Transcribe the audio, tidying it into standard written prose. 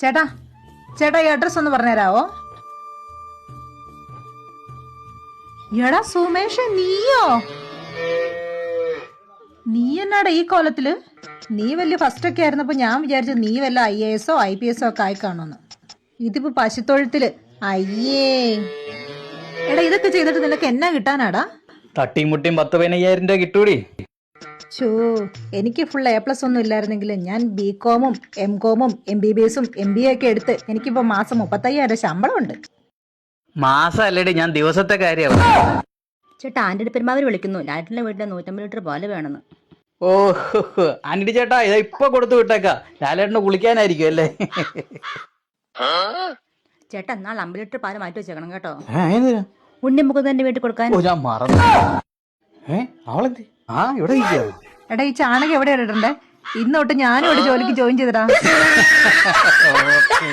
ചേട്ടാ ചേട്ടാ ഈ അഡ്രസ് ഒന്ന് പറഞ്ഞുതരാവോ? എടാ സുമേഷ്, നീയോ? നീ എന്നാടാ ഈ കോലത്തില്? നീ വലിയ ഫസ്റ്റ് ഒക്കെ ആയിരുന്നപ്പോ ഞാൻ വിചാരിച്ചു നീ വല്ല IAS IPS ഒക്കെ ആയി കാണുമെന്ന്. ഇതിപ്പോ പശുത്തൊഴുത്തില്. അയ്യേ, എടാ ഇതൊക്കെ ചെയ്തിട്ട് നിനക്ക് എന്നാ കിട്ടാനാടാ? തട്ടിയും മുട്ടിയും 10-15,000 രൂപ കിട്ടൂടി. ഷോ, എനിക്ക് ഫുൾ A+ ഒന്നും ഇല്ലായിരുന്നെങ്കിൽ ഞാൻ BCom-ഉം MCom-ഉം MBBS-ഉം MBA ഒക്കെ എടുത്ത് എനിക്കിപ്പോ മാസം 35,000 ശമ്പളം ഉണ്ട്. മാസം അല്ലേടി, ഞാൻ ദിവസത്തെ കാര്യമാവും. ചേട്ടാ ആന്റണി പെരുമാവര് വിളിക്കുന്നു. ലാറ്റിന്റെ വീട്ടിലെ 150 ലിറ്റർ പാല് വേണമെന്ന്. ഓഹോ, ആന്റണി ചേട്ടാ ഇതാ ഇപ്പൊ കൊടുത്തു വിട്ടേക്കാ. ലാലേട്ടന് കുളിക്കാനായിരിക്കും അല്ലേ? ചേട്ടാ എന്നാൽ 50 ലിറ്റർ പാല് മാറ്റി വെച്ചേക്കണം കേട്ടോ. എന്തിനാ? ഉണ്ണി മുകുന്ദന്റെ വീട്ടിൽ കൊടുക്കാൻ. ഓ, ഞാൻ മറന്നു. അവളെന്തി? ഇവിടെ ഇരിക്കാ. എടാ ഈ ചാണകം എവിടെ ഇടണ്ടേ? ഇന്നോട്ട് ഞാനും ഇവിടെ ജോലിക്ക് ജോയിൻ ചെയ്തടാ. ഓക്കേ.